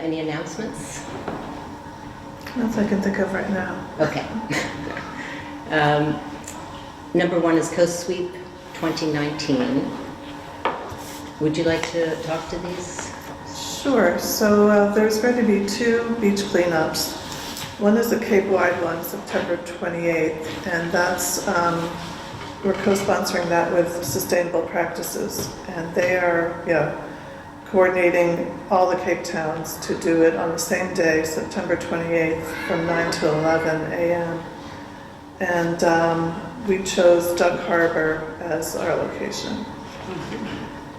any announcements? Nothing I can think of right now. Okay. Number one is Coast Sweep 2019. Would you like to talk to these? Sure. So there's going to be 2 beach cleanups. One is the Cape Wide one, September 28th, and that's, we're co-sponsoring that with Sustainable Practices. And they are, coordinating all the Cape towns to do it on the same day, September 28th, from 9 to 11 a.m. And we chose Duck Harbor as our location.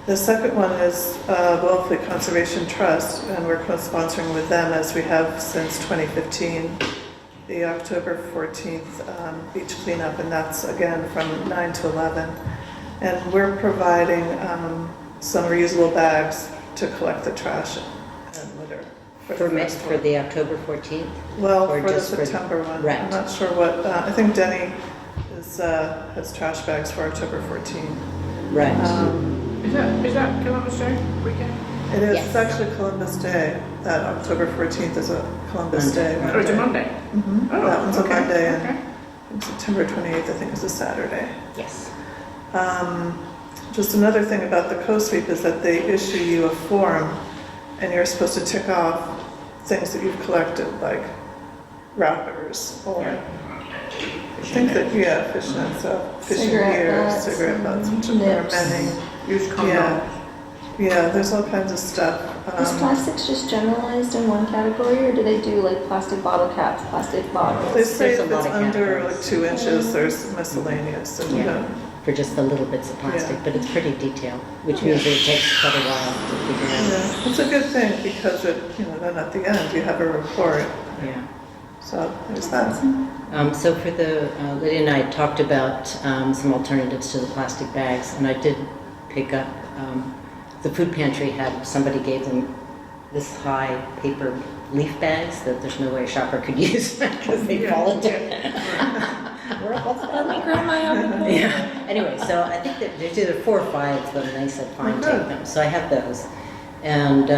The second one is Wolfley Conservation Trust, and we're co-sponsoring with them as we have since 2015, the October 14th beach cleanup, and that's again from 9 to 11. And we're providing some reusable bags to collect the trash and litter. For the October 14th? Well, or for the just for- September one. right. I'm not sure what, I think Denny has trash bags for October 14. Right. Is that Columbus Day weekend? It is, Yes. it's actually Columbus Day. That October 14th is a Columbus Monday. Day. Oh, it's a Monday? Mhm. Oh, That one's a okay, Monday, okay. and September 28th, I think, is a Saturday. Yes. Just another thing about the Coast Sweep is that they issue you a form, and you're supposed to tick off things that you've collected, like wrappers, or Yeah. I think that, fish nets, so fishing Cigarette gear, butts, cigarette butts, which there are nips. many. Used condoms. Yeah, there's all kinds of stuff. Is plastics just generalized in one category, or do they do like plastic bottle caps, plastic bottles? They say There's a if lot it's of under categories. like 2 inches, there's miscellaneous, and Yeah. For just the little bits of plastic, Yeah. but it's pretty detailed, which means that it takes quite a while to figure out. yeah, it's a good thing because then at the end you have a report. Yeah. So there's that. So for the, Lydia and I talked about some alternatives to the plastic bags, and I did pick up, the food pantry somebody gave them this high paper leaf bags that there's no way a shopper could use because they Yeah, fall into. Let me grab my own. Yeah. Anyway, so I think that there's either 4 or 5 of them, and they said, fine, good. take them. So I have those. And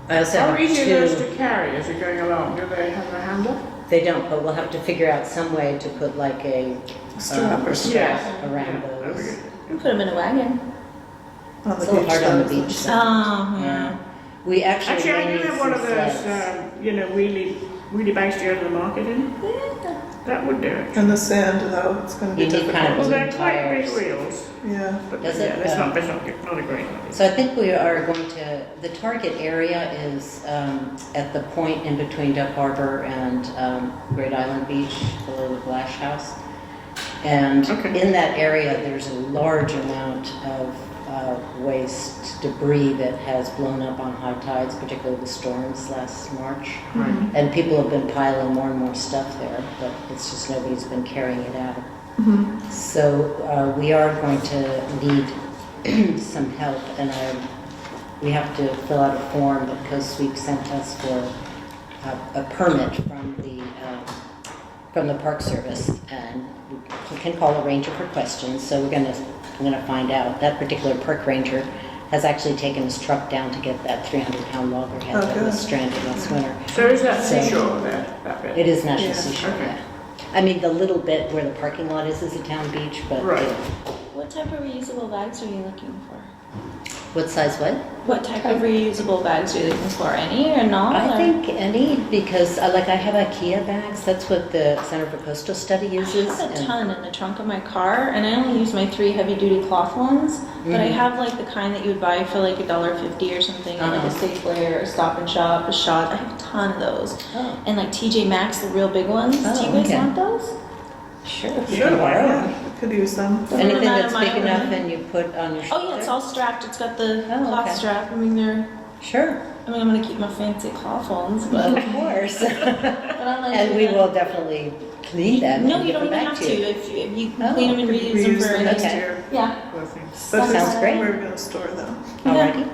I also How have easy are those 2. to carry as you're going along? Do they have a handle? They don't, but we'll have to figure out some way to put like a Strap or strap Yes. around Yeah, that'd be those. good. You put them in a wagon. On the It's a little beach. hard on the though, beach. so- Oh, Yeah. We actually Actually, I may do need have one some of those, sleds. wheelie bags to go to the market in. That would do it. And the sand though, it's going to be You need difficult. kind of- Well, they're quite Tires. big wheels, Yeah. but Does yeah, it? it's not a great one. So I think we are going to, the target area is at the point in between Duck Harbor and Great Island Beach, below the Glass House. And Okay. in that area, there's a large amount of waste debris that has blown up on high tides, particularly the storms last March. Right. And people have been piling more and more stuff there, but it's just nobody's been carrying it out. So we are going to need some help, and we have to fill out a form that Coast Sweep sent us for a permit from the Park Service, and we can call a ranger for questions. So I'm gonna find out. That particular park ranger has actually taken his truck down to get that 300-pound loggerhead Oh, that was good. stranded last winter. So is that So- seashore there, that bit? It is National Yeah. Seashore, Okay. yeah. I mean, the little bit where the parking lot is a town beach, but Right. What type of reusable bags are you looking for? what size what? What type of reusable bags are you looking for? Any or not? I or- think any, because I have IKEA bags. That's what the Center for Coastal Study uses. I have a and- ton in the trunk of my car, and I only use my 3 heavy-duty cloth ones. But I Mhm. have like the kind that you would buy for like $1.50 or something, at, like Uh-huh. a Safeway or a Stop and Shop, a Shot. I have a ton of those, Oh, and like TJ Maxx, the real big ones. Oh, Do you guys okay. want those? sure. if you Sure, can why borrow Yeah, them. we could use them. Doesn't Anything matter that's my big own. enough and you put on your shoulder? Oh yeah, it's all strapped. It's got the Oh, cloth okay. strap. I mean, Sure, I'm gonna keep my fancy cloth ones, but, of course. but I like And to- we will definitely clean them. No, and you give don't them even back have to to. you. If you Oh, can clean them and Could reuse we them use for them any. next Okay. year? Yeah, But this Sounds is great. where we're going to store them. Alrighty.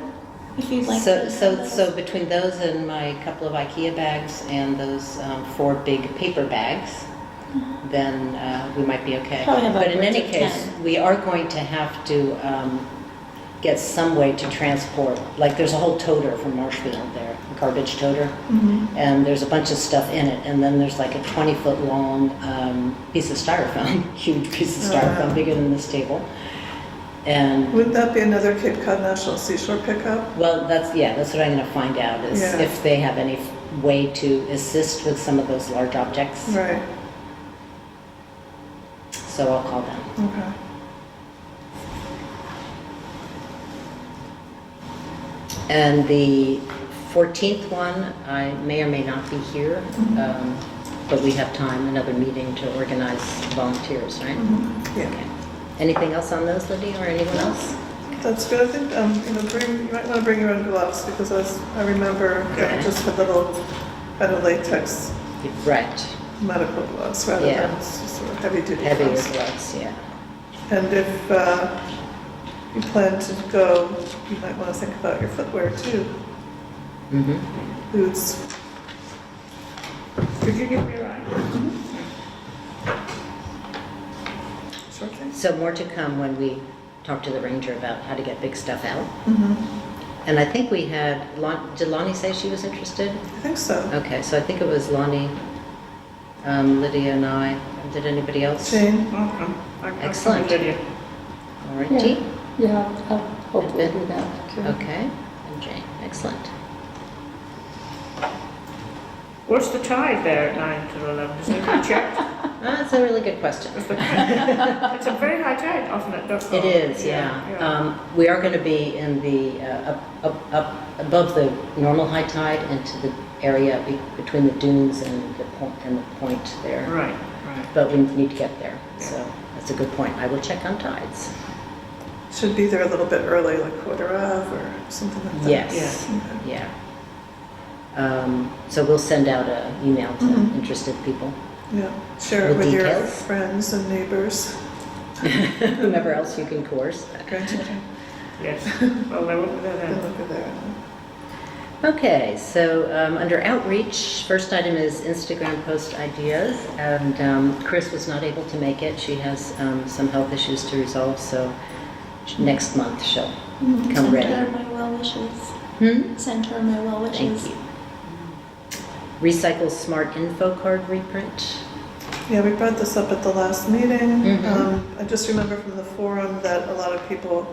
if you'd like. So, to so, have those. so between those and my couple of IKEA bags and those 4 big paper bags, then we might be okay. Probably have But in upwards any of case, 10. we are going to have to get some way to transport, like there's a whole toter from Marshfield there, a garbage toter, and there's a bunch of stuff in it, and then there's like a 20-foot long piece of styrofoam, huge piece of styrofoam, bigger than this table. And Wouldn't that be another Cape Cod National Seashore pickup? well, that's what I'm gonna find out, is Yeah. if they have any way to assist with some of those large objects. Right, So I'll call them. okay. And the 14th one, I may or may not be here, but we have time, another meeting to organize volunteers, right? Yeah, Okay. Anything else on those, Lydia, or anyone else? that's good. I think, you might want to bring your own gloves, because I remember Okay. just the little kind of latex Right, medical gloves rather Yeah. than sort of heavy duty heavier gloves. gloves, yeah. And if you plan to go, you might want to think about your footwear too. Mhm. Boots. Could you give me a ride? Sure thing. So more to come when we talk to the ranger about how to get big stuff out. Mm-hmm. And I think we had, did Lonnie say she was interested? I think so. Okay, so I think it was Lonnie, Lydia and I. Did anybody else? Jane? Welcome. Excellent. Lydia. All righty. Yeah, I'll hopefully do that. Okay, and Jane, excellent. What's the tide there at 9 to 11? Does anybody check? That's a really good question. It's a very high tide, often at Duck It is, yeah. We are going to be in the, up above the normal high tide into the area between the dunes and the point there. Right, right. But we need to get there, so that's a good point. I will check on tides. Should be there a little bit early, like quarter of or something like that. Yes, Okay. yeah. So we'll send out an email to Mhm. interested people, Yeah, share it With with your details? friends and neighbors, whomever else you can coerce. grandchildren, Yes. Well, they won't be there they'll then. look at there. Okay, so under outreach, first item is Instagram post ideas, and Chris was not able to make it. She has some health issues to resolve, so next month she'll come Send ready. her my well wishes. Hmm? Send her my well wishes. Thank you. Recycle Smart Info Card reprint. Yeah, we brought this up at the last meeting. Mhm. I just remember from the forum that a lot of people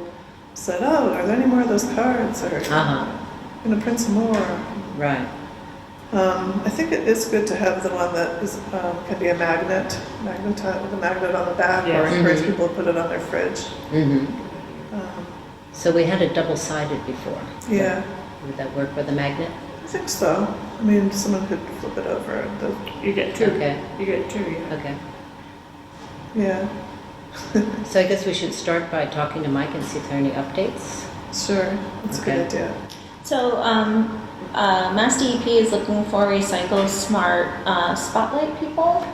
said, oh, are there any more of those cards? Or Uh-huh, going to print some more. right. I think it is good to have the one that is, can be a magnet with a magnet on the back, or Yes. encourage Mhm. people to put it on their fridge. Hmm. Um, So we had a double-sided before. Yeah, Would that work with a magnet? I think so. I mean, someone could flip it over. And You get two. Okay. You get two, yeah. Okay. yeah, So I guess we should start by talking to Mike and see if there are any updates. sure. That's a good Okay. idea. So, Mass DEP is looking for Recycle Smart Spotlight people.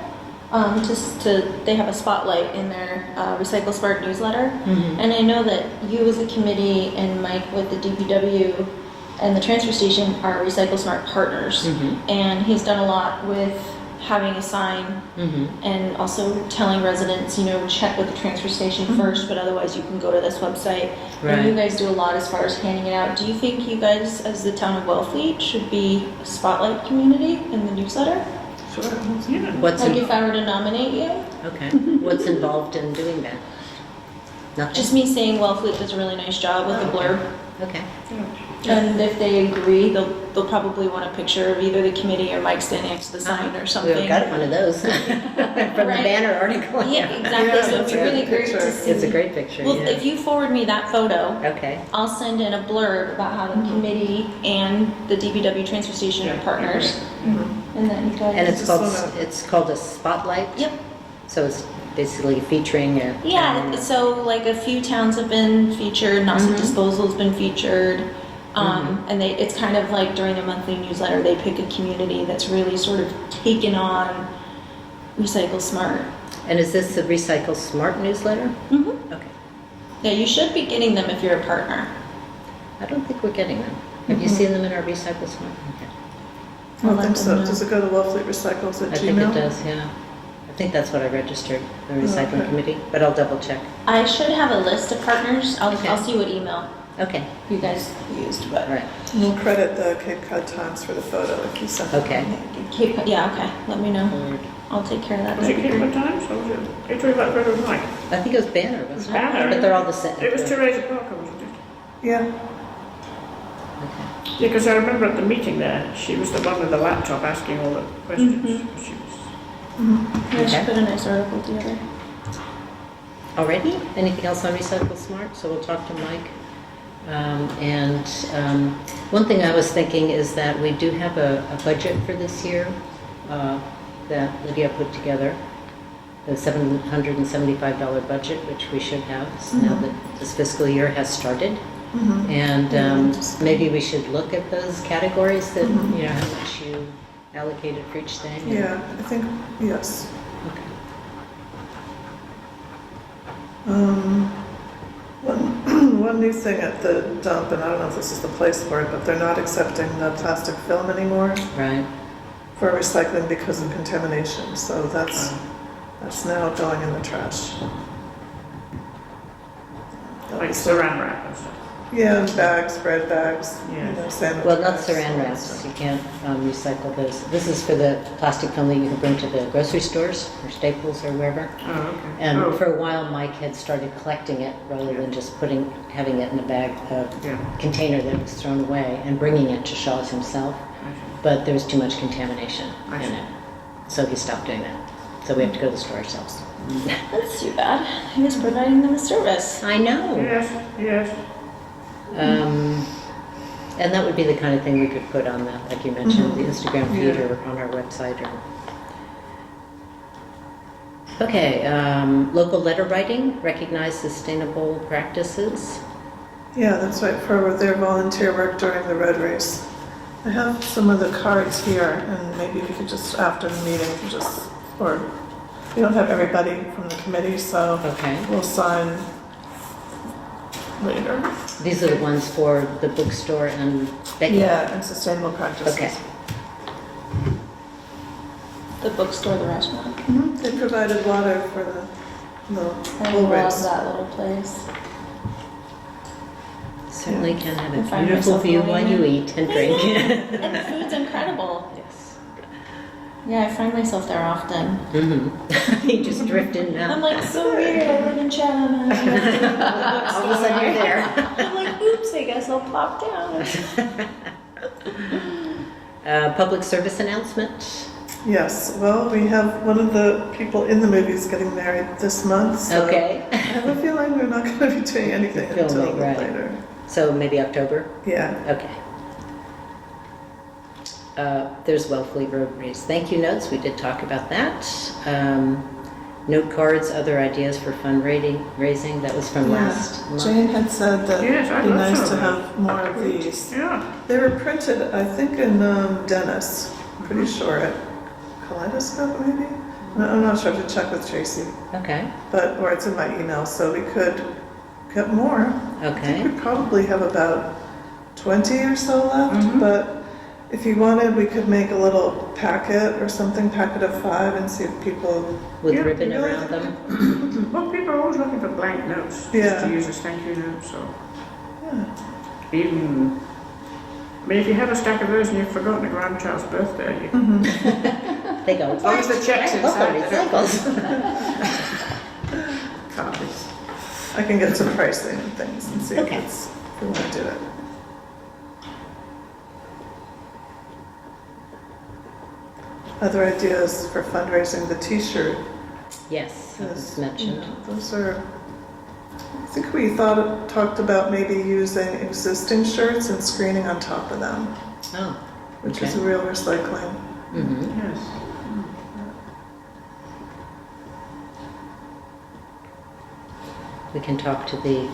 They have a spotlight in their Recycle Smart newsletter. Mhm. And I know that you as a committee and Mike with the DPW and the transfer station are Recycle Smart partners. Mhm. And he's done a lot with having a sign Mhm. and also telling residents, check with the transfer station first, but otherwise you can go to this website. And you Right. guys do a lot as far as handing it out. Do you think you guys, as the town of Wellfleet, should be a spotlight community in the newsletter? Sure. Yeah. What's Like in, if I were to nominate you? okay. What's involved in doing that? Nothing. Just me saying Wellfleet does a really nice job with the blurb. Okay. And if they agree, they'll probably want a picture of either the committee or Mike standing next to the sign or something. We've got one of those from the Right. banner article. Yeah, exactly. Yeah, So it'd that's be a really good great picture. to see. It's a great picture. Well, Yeah. if you forward me that photo, Okay. I'll send in a blurb about how the committee and the DPW transfer station are partners. And that you guys. And it's Just called wanna- it's called a spotlight. Yep. So it's basically featuring a. Yeah, so like a few towns have been featured, Nauset Mhm. Disposal's been featured. And it's kind of like during the monthly newsletter, they pick a community that's really sort of taken on Recycle Smart. And is this the Recycle Smart newsletter? Mm-hmm. Okay. Yeah, you should be getting them if you're a partner. I don't think we're getting them. Have you seen them in our Recycle Smart? Okay. I don't I'll think let so. them know. Does it go to Wellfleet Recycles at I Gmail? think it does, yeah. I think that's what I registered, the recycling Okay. committee, but I'll double check. I should have a list of partners. Okay. I'll see what email. Okay, you guys used, but. all right, We'll credit the Cape Cod Times for the photo if you send it. okay. Yeah, okay, let me know. Word. I'll take care of that. Was it That'd be Cape great. Cod Times or was it? It's really like Red and White. I think it was Banner, wasn't it? Banner. But they're all the same. It was Teresa Parker, wasn't it? Yeah, Okay. Yeah, because I remember at the meeting there, she was the one with the laptop asking all the questions. She was. Yeah, she Okay. put a nice article together. Already? Anything else on Recycle Smart? So we'll talk to Mike. One thing I was thinking is that we do have a budget for this year that Lydia put together, the $775 budget, which we should have now that this fiscal year has started. And maybe we should look at those categories that, you know, how much you allocated for each thing. and- yeah, I think, yes. Okay. One new thing at the dump, and I don't know if this is the place for it, but they're not accepting the plastic film anymore Right. for recycling because of contamination, so that's now going in the trash. That Like was- saran wrap and stuff. Yeah, and bags, bread bags, you Yeah. know, sandwich Well, not bags, saran all that wraps, stuff. you can't recycle those. This is for the plastic film that you can bring to the grocery stores or Staples or wherever. Oh, okay. And Oh, for a while, Mike had started collecting it rather than just having it in a bag, yeah. container that was thrown away and bringing it to Shaw's himself. I see. But there was too much contamination I in see. it. So he stopped doing that. So we have to go to the store ourselves. That's too bad. He was providing them a service. I know. Yes, yes. And that would be the kind of thing we could put on the, like you mentioned, the Instagram feed Yeah. or on our website or. Okay, local letter writing, recognize sustainable practices. Yeah, that's right, for their volunteer work during the road race. I have some of the cards here, and maybe we could just, after the meeting, or, we don't have everybody from the committee, so Okay. we'll sign later. These are the ones for the bookstore and Becky. Yeah, and sustainable practices. Okay. The bookstore, the restaurant. They provided water for the I whole love race. that little place. Certainly can have I a find beautiful myself view going while in. you eat and drink. And the food's incredible. Yes. Yeah, I find myself there often. Mm-hmm. You just drift in now. I'm like, so weird, I live in Chatham and I have to go to the bookstore. All of a sudden you're there. I'm like, oops, I guess I'll pop down. Public service announcement. Yes, well, we have one of the people in the movies getting married this month, so Okay. I have a feeling we're not going to be doing anything until Filming, right. later. So maybe October? Yeah. Okay. There's Wellfleet Road Race thank you notes. We did talk about that. Note cards, other ideas for fundraising. That was from last month. Jane had said that Yes, I'd it'd be love nice some to of that. have more of these. Yeah. They were printed, I think, in Dennis, pretty sure, at Kaleidoscope maybe? No, I'm not sure, I have to check with Tracy, Okay. or it's in my email, so we could get more. I Okay. think we probably have about 20 or so left, but if you wanted, we could make a little packet or something, packet of 5, and see if people, With Yeah, ribbon really? around them. Well, people are always looking for blank notes. Just Yeah. to use as thank you notes, so. yeah. Even, I mean, if you have a stack of those and you've forgotten a grandchild's birthday, you can. They go. As long as the check's I love the inside, they don't recycles. copies. I can get some pricing and things and see if Okay. if we want to do it. Other ideas for fundraising, the t-shirt. Yes, that was Yes. mentioned. Those are, I think we talked about maybe using existing shirts and screening on top of them, Oh, which is Okay. a real recycling. mm-hmm. Yes. We can talk to the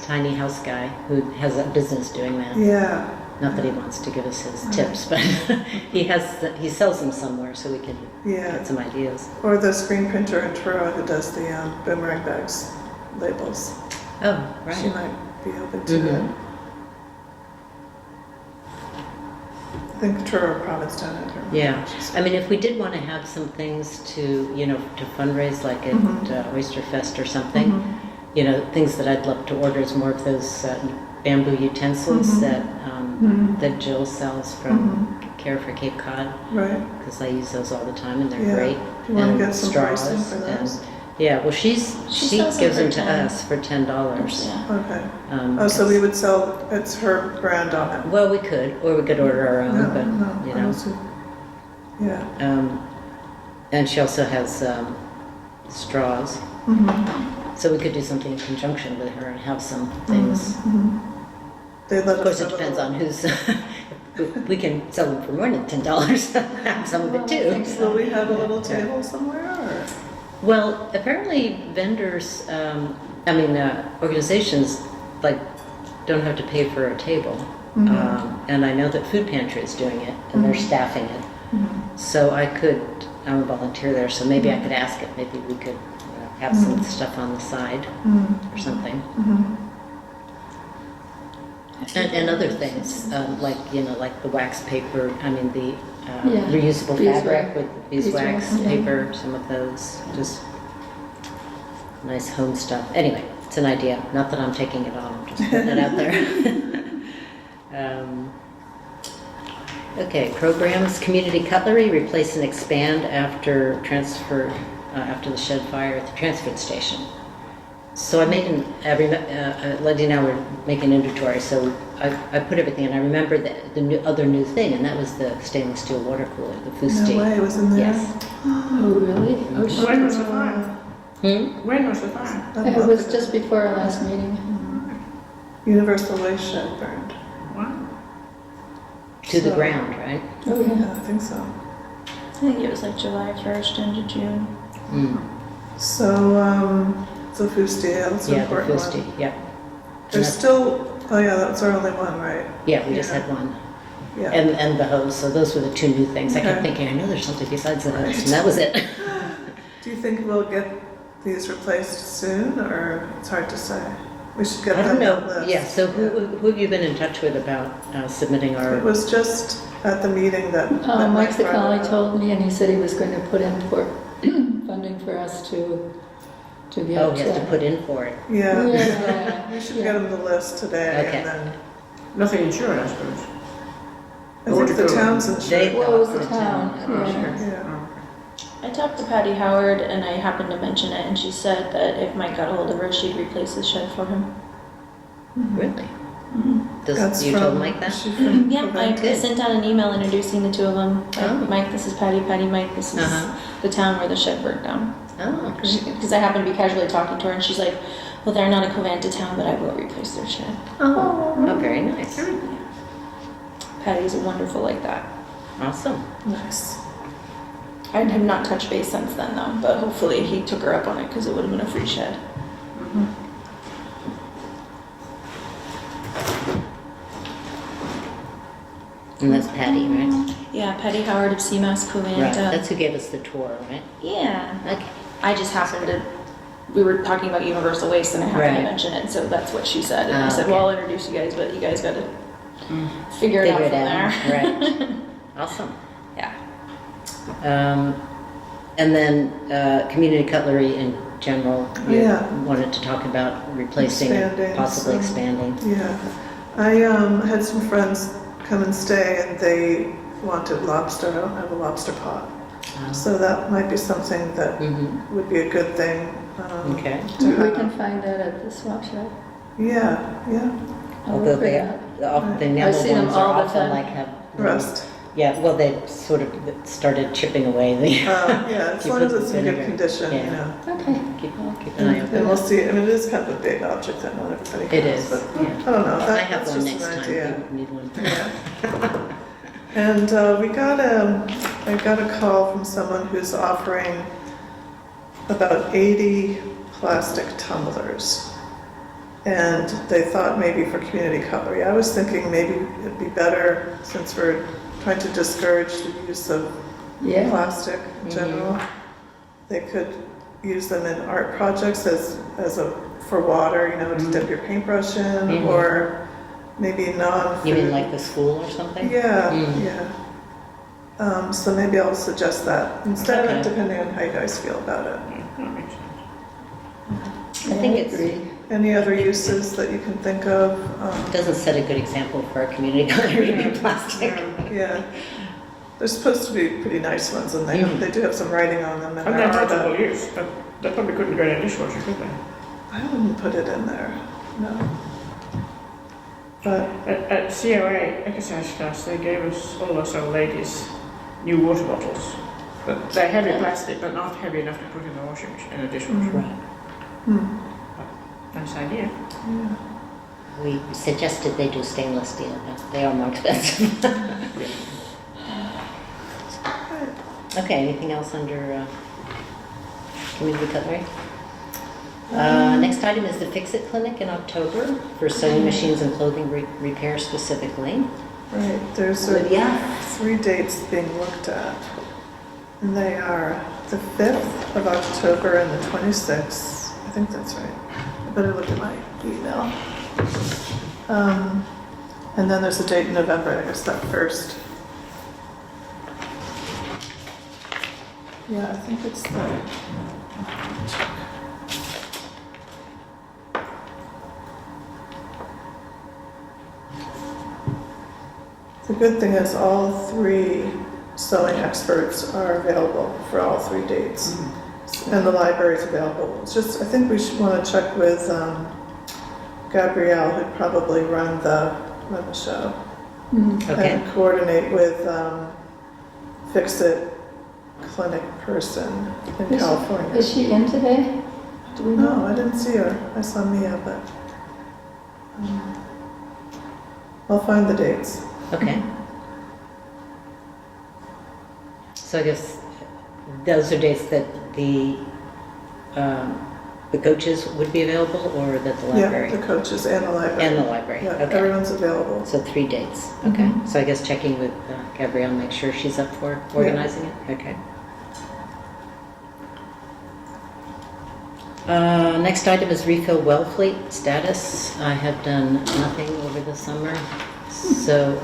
tiny house guy who has a business doing that. Yeah, Not that he wants to give us his tips, but he sells them somewhere, so we can yeah. get some ideas. Or the screen printer in Truro who does the boomerang bags labels. Oh, She right. might be open to Mhm. it. I think Truro Provincetown had her. Yeah, I mean, if we did want to have some things to, to fundraise, like at Oyster Fest or something, you know, things that I'd love to order is more of those bamboo utensils that Jill sells from Care for Cape Cod, Right. because I use those all the time and they're Yeah. great. Do you want And to get some pricing straws for and- those? Yeah, well, she She sells gives them them for to 10. us for $10. Yeah. Okay. Oh, so we would sell, it's her brand on it? Well, we could, or we could order our own, No, but, no, you I know. don't see- Yeah. And she also has straws, so we could do something in conjunction with her and have some things. They let us Of course, it have a depends little- on who's, we can sell them for more than $10, have some of it Well, I too. think so. Will we have a little table somewhere, or? Well, apparently vendors, organizations, like, don't have to pay for a table. And I know that Food Pantry is doing it, and they're staffing it. So I'm a volunteer there, so maybe I could ask it, maybe we could have some stuff on the side or something. And other things, like, you know, like the wax paper, the Yeah. reusable Beeswax. fabric with beeswax Beeswax, yeah. paper, some of those, just nice home stuff. Anyway, it's an idea, not that I'm taking it on, I'm just putting it out there. Okay, programs, community cutlery, replace and expand after the shed fire at the transfer station. So I made Lindy and I were making inventory, so I put everything in. I remember the other new thing, and that was the stainless steel water cooler, the No Fusti. way, it was in there? Yes. Oh, really? Oh, shit. When was the fire? When was the fire? It was just before our last meeting. Universal Waste Shed burned. What? To the So- ground, right? Oh, yeah. Yeah, I think so. I think it was like July 1st into June. So Fusti, yeah, that's an Yeah, the important Fusti, one. yeah. There's still, oh yeah, that's our only one, right? Yeah, we just Yeah. had one. Yeah. And the hose, so those were the two new things. I kept Okay. thinking, I know there's something besides the hose, and that was it. Do you think we'll get these replaced soon, or it's hard to say? We should get I them don't on know, that list. yeah, so who have you been in touch with about submitting our? It was just at the meeting that. that Mike brought it Cicali up. told me, and he said he was going to put in for funding for us to get. Oh, he has to put in for it. Yeah, Yeah. we should get them the list today, Okay. and then, Nothing insured, I suppose. I think the town's insured. They Well, it was thought the town, Oh, yeah. sure. Yeah. I talked to Patty Howard and I happened to mention it, and she said that if Mike got a hold of her, she'd replace the shed for him. Really? That's You told from- Mike that? is she from Yeah, I Coventry? sent out an email introducing the two of them. Like, Oh. Mike, this is Patty. Patty, Mike, this is Uh-huh. the town where the shed burned down. Oh, Because I happened to be casually talking to her, and she's like, "Well, they're not a Covanta town, but I will replace their shed." oh, very nice. Patty's wonderful like that. Awesome. Nice. I have not touched base since then, though. But hopefully, he took her up on it because it would have been a free shed. And that's Patty, right? Yeah, Patty Howard of CMAS Right, Covanta. that's who gave us the tour, right? Yeah. Okay. I just happened to. We were talking about universal waste, and I happened Right. to mention it, so that's what she said. And I Oh, said, okay. "Well, I'll introduce you guys, but you guys got to figure it out Figure from it out, there." right. Awesome. Yeah. And then community cutlery in general, you Yeah. wanted to talk about replacing, Expanding, possibly so- expanding. Yeah. I had some friends come and stay, and they wanted lobster. I don't have a lobster pot. So that might be something that Mm-hmm. would be a good thing. Okay. To We have. can find that at the swap shop. Yeah, yeah. I'll Although look for they, that. often the I yellow see them ones are all the often time. like have. Rust. Yeah, well, they sort of started chipping away the. Yeah, as You long put as it's in good vinegar. condition, you Yeah. know. Okay. Keep an eye And open. we'll see, I mean, it is kind of a big object that not everybody It has, is, but yeah. I don't know, I have that's one just next an time, idea. you need one. Yeah. And I got a call from someone who's offering about 80 plastic tumblers. And they thought maybe for community cutlery. I was thinking maybe it'd be better, since we're trying to discourage the use of Yeah. plastic in general. They could use them in art projects for water, you know, to dip your paintbrush in, Mhm. or maybe non-food. You mean like the school or something? Yeah, Mm. yeah. So maybe I'll suggest that instead, Okay. depending on how you guys feel about it. That makes sense. I think it's, agree. Any other uses that you can think of? doesn't set a good example for our community gallery to be plastic. Yeah. They're supposed to be pretty nice ones, and they do have some writing on them. And they're multiple use, but they probably couldn't go in a dishwasher, could they? I wouldn't put it in there, no. But, At COA exercise class, they gave us, all us old ladies, new water bottles. But they're heavy plastic, but not heavy enough to put in a washing machine, in a dishwasher. Right. Nice idea. yeah. We suggested they do stainless steel, but they are more expensive. Okay, anything else under community cutlery? Next item is the Fix-It Clinic in October for sewing machines and clothing repair specifically. Right, there's Lydia? 3 dates being looked at. And they are the 5th of October and the 26th. I think that's right. I better look at my email. And then there's a date in November, I guess that first. Yeah, I think it's the... The good thing is all 3 sewing experts are available for all 3 dates. And the library is available. It's just, I think we should want to check with Gabrielle, who'd probably run the show. Okay. And coordinate with Fix-It Clinic person in Is- California. Is she in today? Do we know? No, I didn't see her. I saw Mia, but I'll find the dates. Okay. So I guess those are dates that the coaches would be available, or that the Yeah, library? the coaches and the library. And the library, Yeah, okay. everyone's available. So 3 dates, okay. So I guess checking with Gabrielle, make sure she's up for organizing it, okay. Next item is refill well fleet status. I have done nothing over the summer, so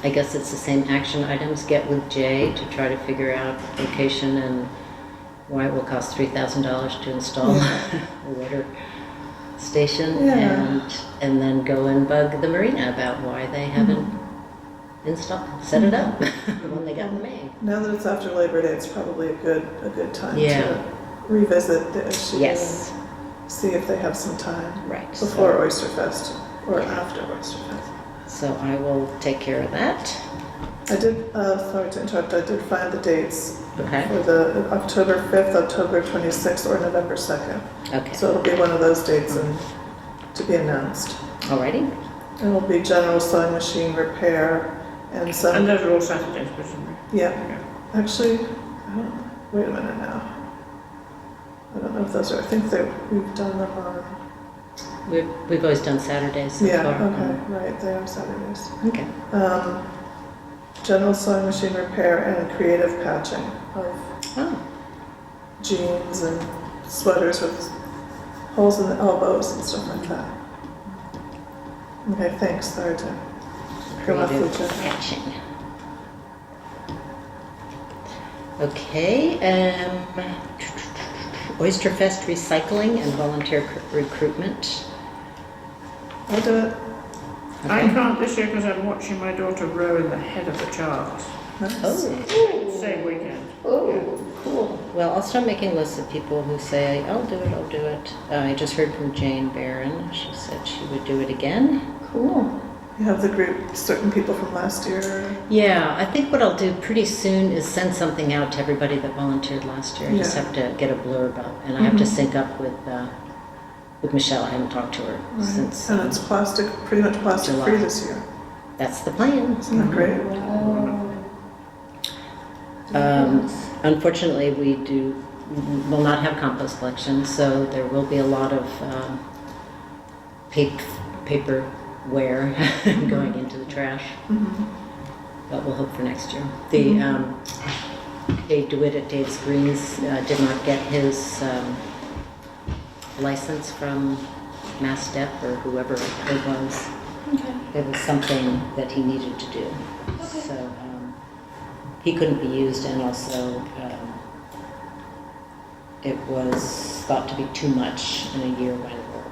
I guess it's the same action items. Get with Jay to try to figure out location and why it will cost $3,000 to install a water station, Yeah. and then go and bug the marina about why they haven't set it up when they got in May. Now that it's after Labor Day, it's probably a good time Yeah. to revisit the issue. Yes. And see if they have some time Right. before Oyster Fest or after Oyster Fest. So I will take care of that. I did, sorry to interrupt, I did find the dates Okay. for the October 5th, October 26th, or November 2nd. Okay. So it'll be one of those dates and to be announced. Alrighty. It'll be general sewing machine repair and And some, those are all Saturdays, presumably. yeah, actually, wait a minute now. I don't know if those are, I think that we've done them on, We've always done Saturdays so yeah, far. okay, right, they are Saturdays. Okay. General sewing machine repair and creative patching of Oh, jeans and sweaters with holes in the elbows and stuff like that. Okay, thanks, sorry to go off the creative agenda. patching. Okay, Oyster Fest recycling and volunteer recruitment. I'll do it. I Okay. can't this year because I'm watching my daughter row in the head of the chart. Nice. Oh, Same weekend. Oh, cool. well, I'll start making lists of people who say, I'll do it. I just heard from Jane Barron. She said she would do it again. Cool. You have the group, certain people from last year. Yeah, I think what I'll do pretty soon is send something out to everybody that volunteered last year. I just Yeah. have to get a blurb up, and I have to sync up with Michelle. I haven't talked to her Right. since. And it's plastic, pretty much plastic July. free this year. That's the plan. Isn't that great? Wow. Unfortunately, we will not have compost collection, so there will be a lot of paperware going into the trash. But we'll hope for next year. Dave DeWitt at Dave's Greens did not get his license from Mass Dep or whoever it was. Okay. There was something that he needed to do. So he couldn't be used, and also it was thought to be too much in a year when we're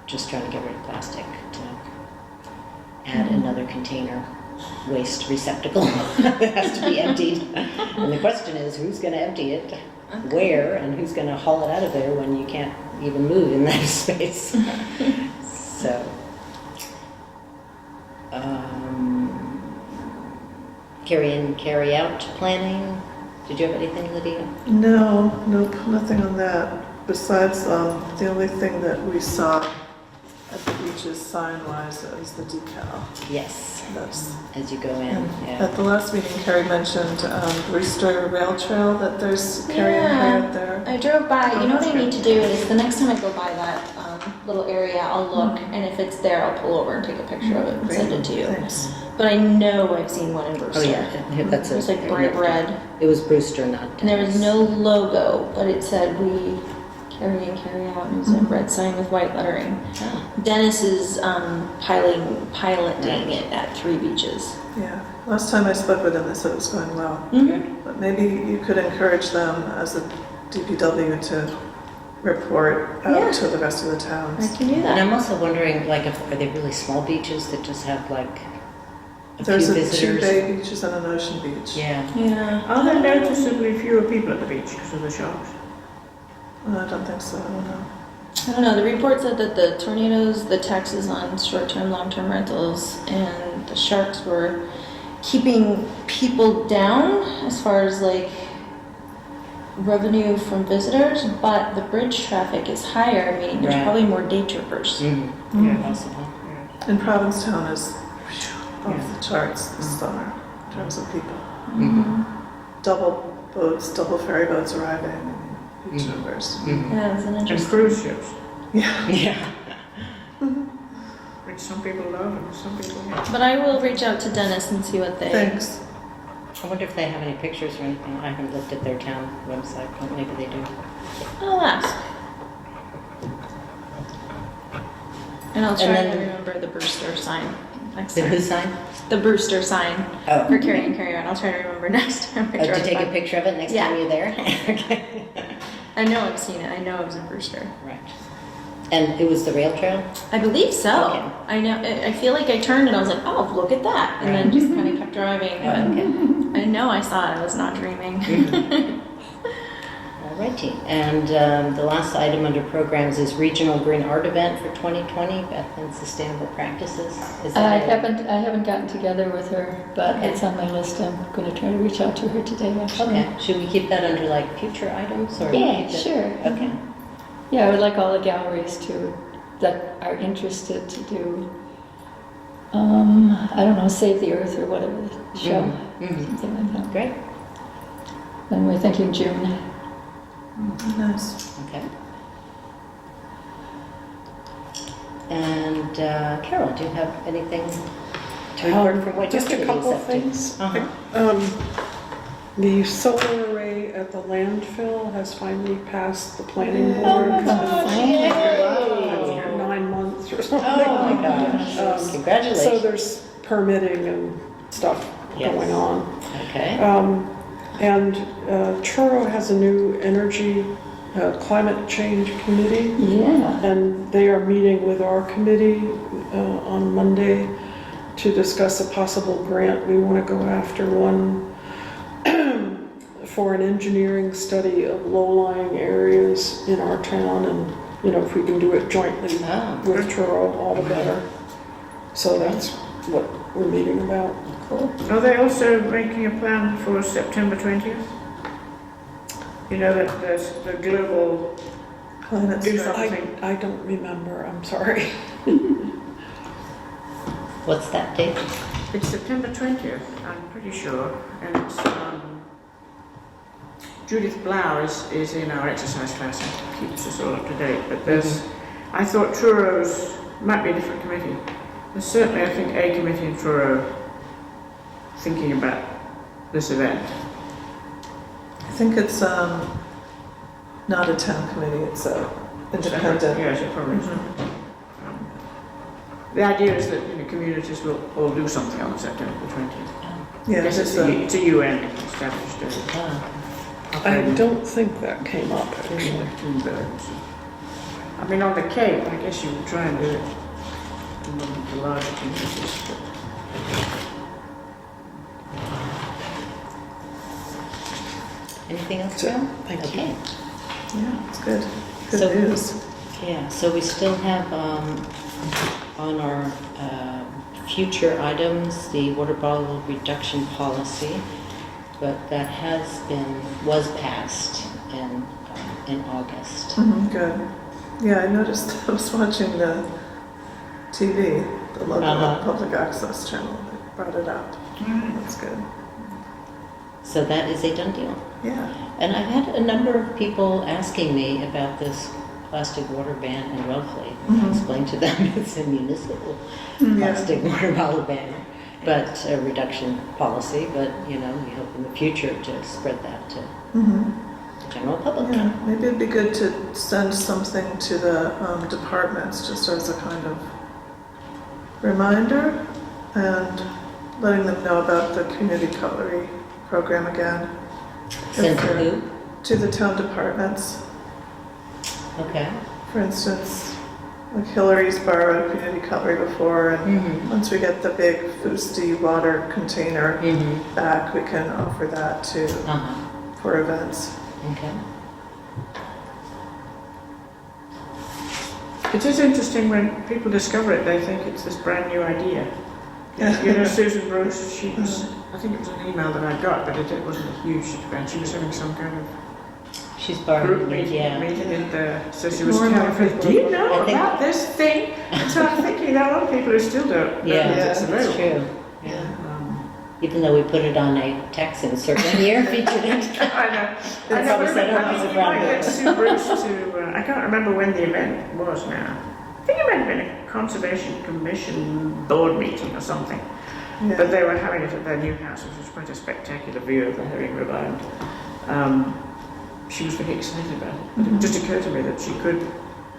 just trying to get rid of plastic to add another container waste receptacle that has to be emptied. And the question is, who's going to empty it, where, and who's going to haul it out of there when you can't even move in that space? So, carry in, carry out planning. Did you have anything, Lydia? No, nope, nothing on that. Besides, the only thing that we saw at the beaches sign-wise is the decal. Yes, That's, as you go in. at Yeah. the last meeting, Carrie mentioned Brewster Rail Trail, that there's carry and carry out there. I drove by. Oh, You know what that's I need good. to do is the next time I go by that little area, I'll look, and if it's there, I'll pull over and take a picture of it and send it to you. Thanks. But I know I've seen one in Brewster. Oh, yeah, that's It was like bright red, It was Brewster, not and there was Dennis. no logo, but it said we carry and carry out, and it was a red sign with white lettering. Oh, Dennis is piloting it at 3 beaches. Yeah, last time I spoke with them, they said it was going well. Mm-hmm. But maybe you could encourage them as a DPW to report Yeah. out to the rest of the I towns. can do And that. I'm also wondering, like, are they really small beaches that just have like a There's few two visitors? bay beaches and an ocean beach. Yeah. Yeah. Are there noticeably fewer people at the beach because of the sharks? I don't think so, I don't know. I don't know. The report said that the tornadoes, the taxes on short-term, long-term rentals, and the sharks were keeping people down as far as like revenue from visitors, but the bridge traffic is higher, meaning there's Right. probably more day trippers. Mm-hmm. Yeah. Possible. And Provincetown is off Yeah. the charts this summer in terms of people. Mm-hmm. Double boats, double ferry boats arriving, huge Mhm. numbers. Mm-hmm. Yeah, it's an And interesting. cruise ships, Yeah. Yeah. which some people love and some people hate. But I will reach out to Dennis and see what they. Thanks. I wonder if they have any pictures or anything. I haven't looked at their town website, but maybe they do. I'll ask. And I'll try And to then- remember the Brewster sign next The time. who sign? The Brewster sign Oh. for carry and carry out. I'll try to remember next time I Oh, drive to take by. a picture of it next Yeah. time you're there? Okay. I know I've seen it. I know it was in Brewster. Right. And it was the rail trail? I believe so. Okay. I know. I feel like I turned and I was like, oh, look at that, and then just kind of kept driving. But Oh, okay. I know I saw it. I was not dreaming. All righty. And the last item under programs is Regional Green Art Event for 2020, Bethlehem Sustainable Practices. Is I that haven't gotten together with her, but Okay. it's on my list. I'm going to try to reach out to her today, actually. Okay. Should we keep that under like future items or? Yeah, keep it- sure. Okay. Yeah, I would like all the galleries that are interested to do, I don't know, Save the Earth or whatever the show, Mhm. something like that. Great. And we're thinking June. Nice. Okay. And Carol, do you have anything to report from what your Just a committee is couple up to? things. Uh-huh. The solar array at the landfill has finally passed the planning Oh board. my gosh. After 9 months or something. Oh my gosh. So Congratulations. there's permitting and stuff Yes. going on. Okay. And Truro has a new energy climate change committee. Yeah. And they are meeting with our committee on Monday to discuss a possible grant. We want to go after one for an engineering study of low-lying areas in our town, and, you know, if we can do it jointly Oh, with Truro, all the better. So that's what we're meeting about. cool. Are they also making a plan for September 20th? You know that there's the global Climate do strike. something. I don't remember, I'm sorry. What's that date? It's September 20th, I'm pretty sure, and it's, Judith Blau is in our exercise class and keeps us all up to date, but there's, I thought Truro's might be a different committee. There's certainly, I think, a committee in Truro thinking about this event. I think it's not a town committee, it's a independent. Yes, it probably is. The idea is that, you know, communities will all do something on September the 20th. Yeah, Yes, it's it's a UN established. Oh, I don't think that came up, actually. I mean, on the Cape, I guess you would try and do it in the larger communities. Anything else, That's it. Joe? Thank you. Okay. Yeah, it's good. Good So- news. Yeah, so we still have on our future items, the water bottle reduction policy, but that was passed in August. Good. Yeah, I noticed, I was watching the TV, the local Uh-huh. public access channel, they brought it up. That's good. So that is a done deal. Yeah. And I've had a number of people asking me about this plastic water ban in Wellfleet. I explained to them it's a municipal Yeah. plastic water bottle ban, but a reduction policy, but, we hope in the future to spread that to Mhm. the general public. Yeah, maybe it'd be good to send something to the departments, just as a kind of reminder, and letting them know about the community cutlery program again. Send to who? To the town departments. Okay. For instance, like Hillary's borrowed community cutlery before, and Mm-hmm. once we get the big Fusti water container Mm-hmm. back, we can offer that to, Uh-huh. for events. Okay. It is interesting when people discover it, they think it's this brand new idea. You know, Susan Bruce, she was, I think it was an email that I got, but it wasn't a huge event. She was having some kind of She's group borrowing, meeting, yeah. in the, so she was More and telling more people, do you know I think- about this thing? And so I'm thinking there are a lot of people who still don't know Yeah, that it's that's available. true. Yeah. Um, Even though we put it on a tax insert one year, featured it. I know. I know, probably but said, "Oh, I it's think a you might brown get paper." Sue Bruce to, I can't remember when the event was now. I think it might have been a Conservation Commission board meeting or something. But Yeah. they were having it at their new house, which was quite a spectacular view of the Herring River. And she was very excited about it. But it just occurred to me that she could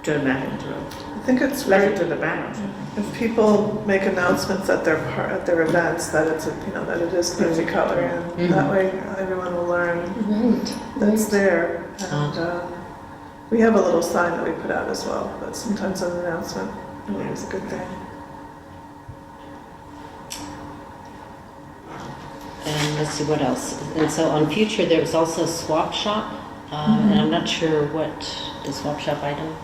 turn that into a I think it's letter right to the ban or something. if people make announcements at their events that it's that it is community cutlery, and that way everyone will learn Right, that's right. there. And we have a little sign that we put out as well, but sometimes an announcement is a good thing. And let's see what else. And so on future, there was also swap shop, and I'm not sure what the swap shop item.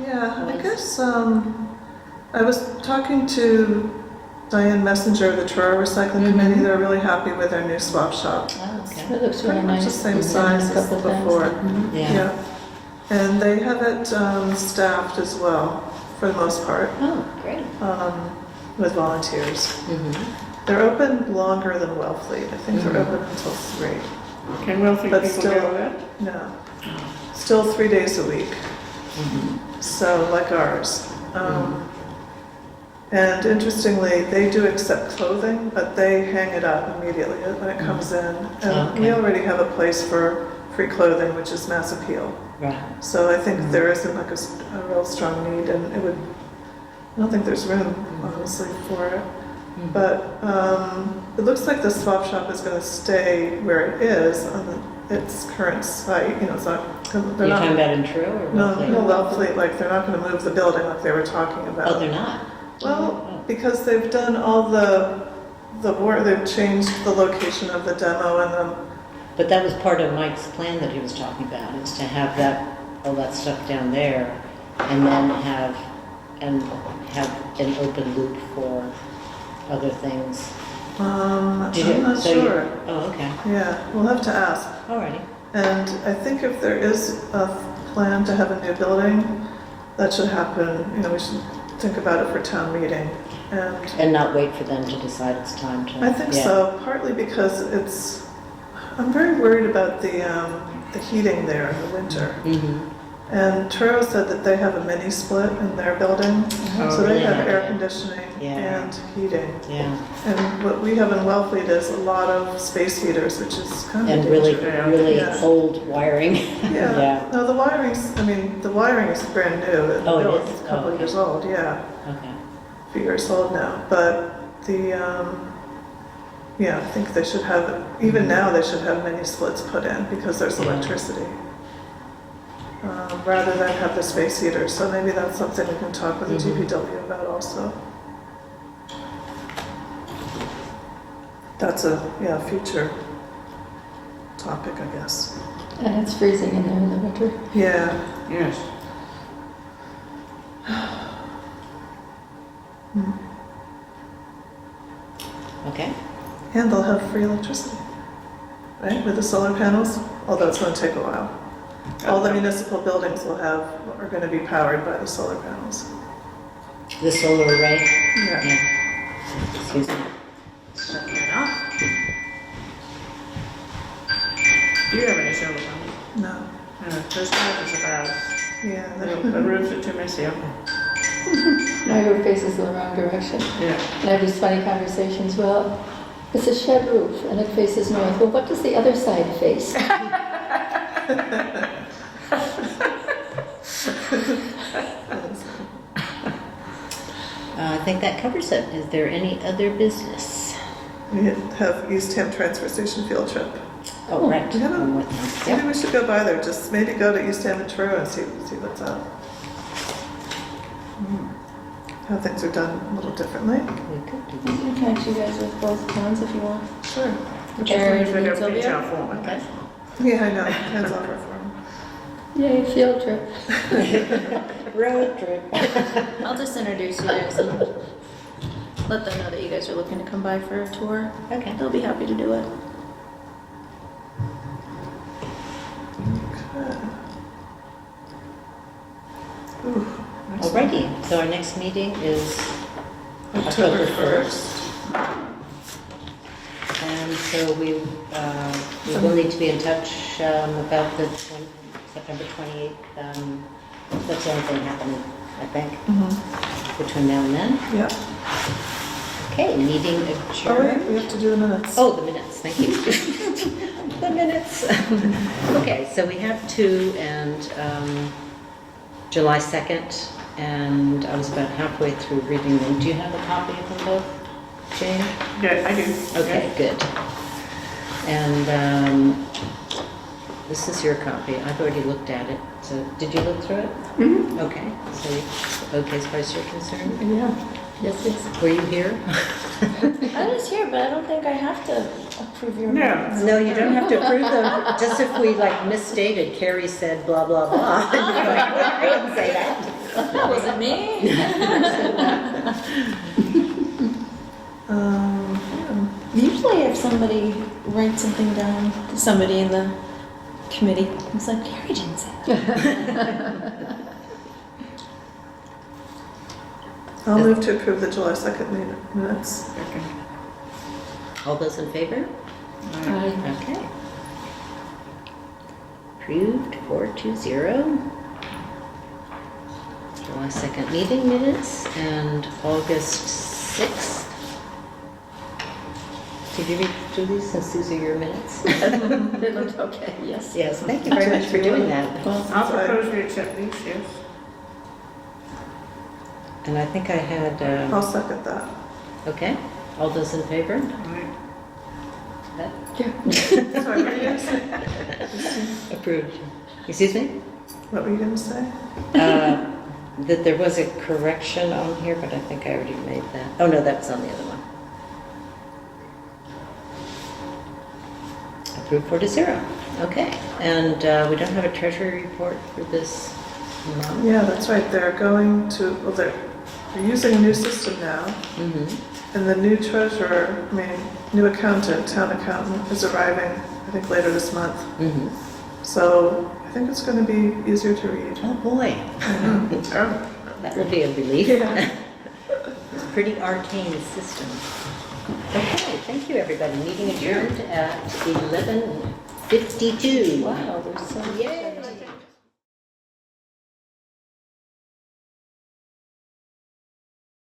Yeah, I guess I was talking to Diane Messenger of the Truro Recycling Committee. They're really happy with their new swap shop. Oh, okay. It looks really Pretty much nice. the same We've done it size a as couple times. before. Mhm. Yeah. And they have it staffed as well, for the most part, Oh, great. with volunteers. Mm-hmm. They're open longer than Wellfleet. I think they're open until 3. Can wealthy But people still- go there? No, still 3 days a week. Mm-hmm. So like ours. And interestingly, they do accept clothing, but they hang it up immediately when it comes in. And we Okay. already have a place for free clothing, which is Mass Appeal. Right. So I think there isn't like a real strong need, and I don't think there's room, honestly, for it. But it looks like the swap shop is going to stay where it is on its current site. It's not. They're You're not. talking about in Truro or No, Wellfleet? no, Wellfleet, like they're not going to move the building like they were talking about. Oh, they're not? Well, because they've done all the work, they've changed the location of the demo and the, But that was part of Mike's plan that he was talking about, is to have all that stuff down there, and then have an open loop for other things. I'm Did you- not so you- sure. Oh, okay. Yeah, we'll have to ask. Alrighty. And I think if there is a plan to have a new building, that should happen, we should think about it for town meeting. And not wait for them to decide it's time to. I think yeah. so, partly because I'm very worried about the heating there in the winter. Mhm. And Truro said that they have a mini split in their building, Oh, so they really? have air conditioning Yeah. and heating. Yeah, And what we have in Wellfleet is a lot of space heaters, which is kind of and really, dangerous. really Yeah. old wiring. Yeah, no, the wiring is brand new. Oh, it Built, is? It's a couple Oh, of years old, yeah, Okay. a few years old now. But Yeah, I think they should have, even now, they should have mini splits put in because there's Yeah. electricity. Rather than have the space heater, so maybe that's something we can talk with the DPW about also. That's a, yeah, future topic, I guess. And it's freezing in there in the winter. Yeah, Yes. Okay. and they'll have free electricity, right, with the solar panels, although it's gonna take a while. All the municipal buildings are gonna be powered by the solar panels. The solar array. Yeah. Yeah. Excuse me. Shut that off. Do you have any solar panels? No, No, those houses of ours. yeah, The roofs are too messy, aren't My roof faces the wrong direction. they? Yeah. And I have these funny conversations, well, it's a shed roof and it faces north. Well, what does the other side face? I think that covers it. Is there any other business? we have Eastham Transfer Station field trip. Oh, right. Yeah. I'm with them. Maybe Yeah. we should go by there, just maybe go to Eastham and Truro and see what's up. How things are done a little differently. We could do I can connect you guys with both ones if you want. Sure. Jared They and don't pitch Sylvia. our form, Okay. Yeah, I know, hands off our form. Yay, field trip. that. Road trip. I'll just introduce you guys and let them know that you guys are looking to come by for a tour. Okay. They'll be happy to do it. Okay. Ooh, Alrighty, so our next meeting is October October 1st. And so we will need to be in touch about the September 28th. That's the only thing happening, I think, between now and then. Yeah. Okay, meeting Oh, wait, adjourned. we have to do the minutes. Oh, the minutes, thank you. The minutes. Okay, so we have two and July 2nd, and I was about halfway through reading them. Do you have a copy of them both, Jane? Yeah, I do. Okay, good. And this is your copy. I've already looked at it. So did you look through it? Mm-hmm. Okay. So okay as far as you're concerned. Yeah, yes, yes. Were you here? I was here, but I don't think I have to approve your No. minutes. No, you don't have to approve them. Just if we like misstated, Carrie said blah blah blah. You're like, "Well, I didn't say that." That wasn't me. Yeah. Usually if somebody writes something down, somebody in the committee, it's like, Carrie didn't say that. I'll move to approve the July 2nd minutes. Okay. All those in favor? Aye. Okay. Approved 420. July 2nd meeting minutes and August 6th. Did you read through these since these are your minutes? They looked okay, yes. Yes, thank you very much for doing that. Well, I'll propose we accept these, yes. And I think I had, I'll second that. okay, all those in favor? Right. That yeah. Sorry, what were you gonna say? approved. Excuse me? What were you gonna say? That there was a correction on here, but I think I already made that. Oh, no, that was on the other one. Approved 4-0. Okay, and we don't have a treasury report for this month. Yeah, that's right, they're going to, well, they're using a new system now, Mm-hmm. and the new treasurer, new accountant, town accountant, is arriving, I think, later this month. Mm-hmm. So I think it's gonna be easier to read. Oh, boy. Oh, That will be a relief. Yeah. It's a pretty arcane system. Okay, thank you, everybody. Meeting adjourned at 11:52. Wow, there's so Yay!